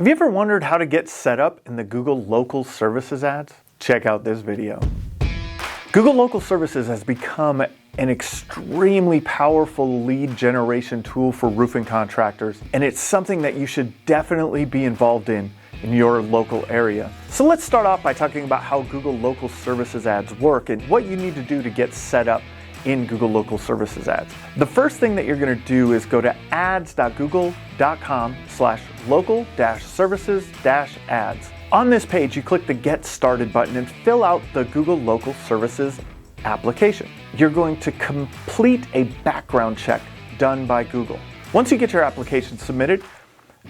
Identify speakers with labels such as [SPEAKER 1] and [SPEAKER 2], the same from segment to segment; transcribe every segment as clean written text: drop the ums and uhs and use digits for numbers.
[SPEAKER 1] Have you ever wondered how to get set up in the Google Local Services ads? Check out this video. Google Local Services has become an extremely powerful lead generation tool for roofing contractors, and it's something that you should definitely be involved in your local area. So let's start off by talking about how Google Local Services ads work and what you need to do to get set up in Google Local Services ads. The first thing that you're going to do is go to ads.google.com/local-services-ads. On this page, you click the Get Started button and fill out the Google Local Services application. You're going to complete a background check done by Google. Once you get your application submitted,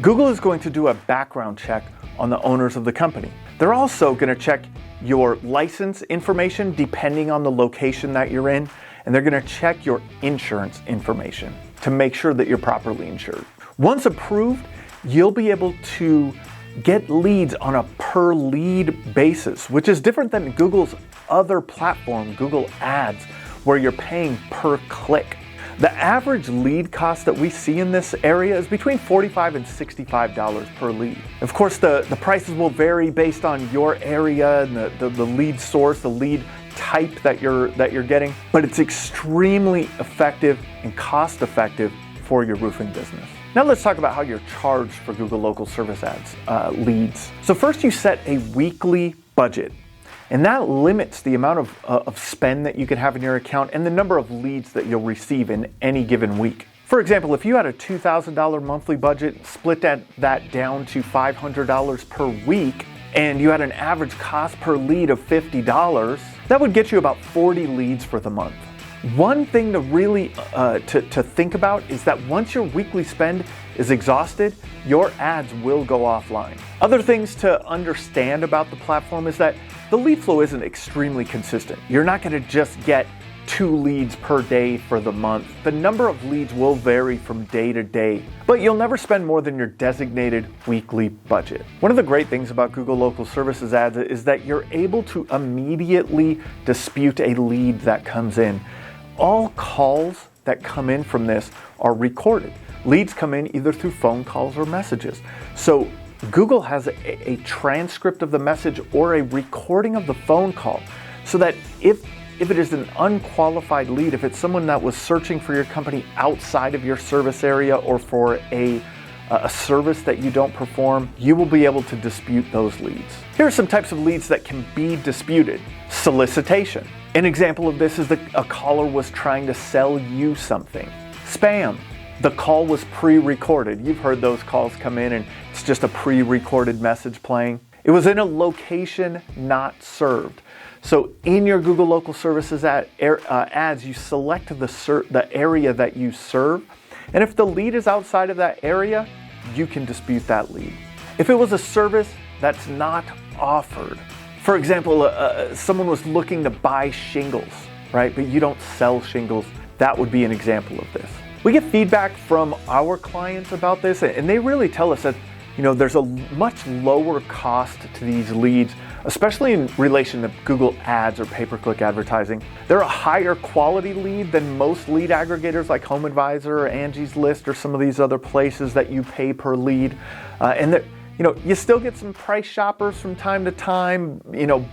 [SPEAKER 1] Google is going to do a background check on the owners of the company. They're also going to check your license information depending on the location that you're in, and they're going to check your insurance information to make sure that you're properly insured. Once approved, you'll be able to get leads on a per lead basis, which is different than Google's other platform, Google Ads, where you're paying per click. The average lead cost that we see in this area is between $45 and $65 per lead. Of course, the prices will vary based on your area and the lead source, the lead type that you're getting, but it's extremely effective and cost effective for your roofing business. Now let's talk about how you're charged for Google Local Service ads leads. So first you set a weekly budget, and that limits the amount of spend that you can have in your account and the number of leads that you'll receive in any given week. For example, if you had a $2,000 monthly budget, split that down to $500 per week, and you had an average cost per lead of $50, that would get you about 40 leads for the month. One thing to really to think about is that once your weekly spend is exhausted, your ads will go offline. Other things to understand about the platform is that the lead flow isn't extremely consistent. You're not going to just get 2 leads per day for the month. The number of leads will vary from day to day, but you'll never spend more than your designated weekly budget. One of the great things about Google Local Services ads is that you're able to immediately dispute a lead that comes in. All calls that come in from this are recorded. Leads come in either through phone calls or messages. So Google has a transcript of the message or a recording of the phone call, so that if it is an unqualified lead, if it's someone that was searching for your company outside of your service area or for a service that you don't perform, you will be able to dispute those leads. Here are some types of leads that can be disputed. Solicitation. An example of this is that a caller was trying to sell you something. Spam. The call was pre-recorded. You've heard those calls come in and it's just a pre-recorded message playing. It was in a location not served. So in your Google Local Services ads, you select the area that you serve. And if the lead is outside of that area, you can dispute that lead. If it was a service that's not offered, for example, someone was looking to buy shingles, right? But you don't sell shingles, that would be an example of this. We get feedback from our clients about this, and they really tell us that there's a much lower cost to these leads, especially in relation to Google Ads or pay-per-click advertising. They're a higher quality lead than most lead aggregators like HomeAdvisor or Angie's List or some of these other places that you pay per lead. And you still get some price shoppers from time to time.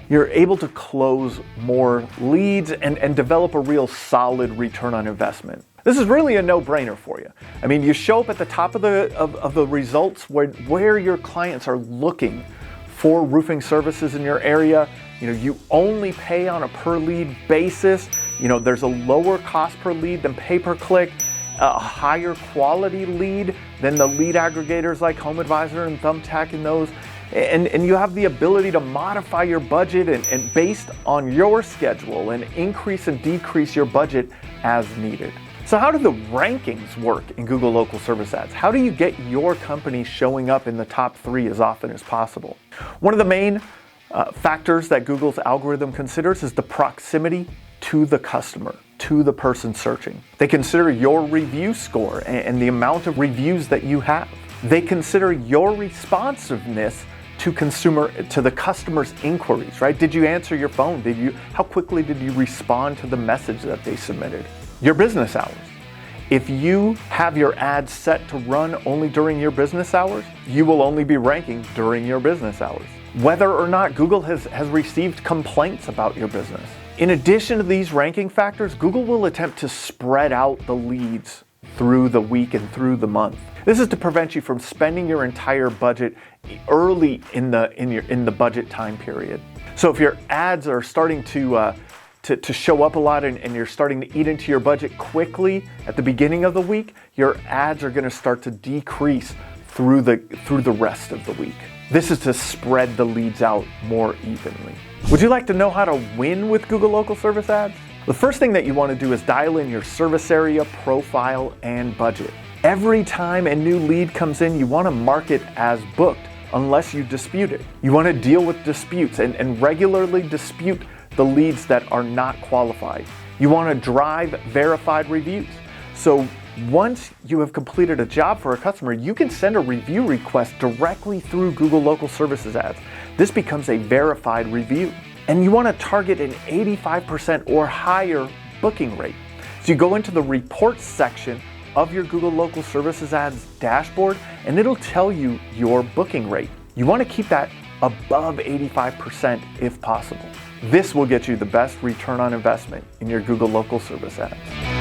[SPEAKER 1] You're able to close more leads and develop a real solid return on investment. This is really a no-brainer for you. I mean, you show up at the top of the results where your clients are looking for roofing services in your area. You only pay on a per lead basis. There's a lower cost per lead than pay-per-click, a higher quality lead than the lead aggregators like HomeAdvisor and Thumbtack and those. And you have the ability to modify your budget and based on your schedule and increase and decrease your budget as needed. So how do the rankings work in Google Local Service ads? How do you get your company showing up in the top 3 as often as possible? One of the main factors that Google's algorithm considers is the proximity to the customer, to the person searching. They consider your review score and the amount of reviews that you have. They consider your responsiveness to the customer's inquiries, right? Did you answer your phone? How quickly did you respond to the message that they submitted? Your business hours. If you have your ads set to run only during your business hours, you will only be ranking during your business hours, whether or not Google has received complaints about your business. In addition to these ranking factors, Google will attempt to spread out the leads through the week and through the month. This is to prevent you from spending your entire budget early in the budget time period. So if your ads are starting to show up a lot and you're starting to eat into your budget quickly at the beginning of the week, your ads are going to start to decrease through the rest of the week. This is to spread the leads out more evenly. Would you like to know how to win with Google Local Service ads? The first thing that you want to do is dial in your service area, profile, and budget. Every time a new lead comes in, you want to mark it as booked unless you dispute it. You want to deal with disputes and regularly dispute the leads that are not qualified. You want to drive verified reviews. So once you have completed a job for a customer, you can send a review request directly through Google Local Services ads. This becomes a verified review. And you want to target an 85% or higher booking rate. So you go into the reports section of your Google Local Services ads dashboard, and it'll tell you your booking rate. You want to keep that above 85% if possible. This will get you the best return on investment in your Google Local Service ads.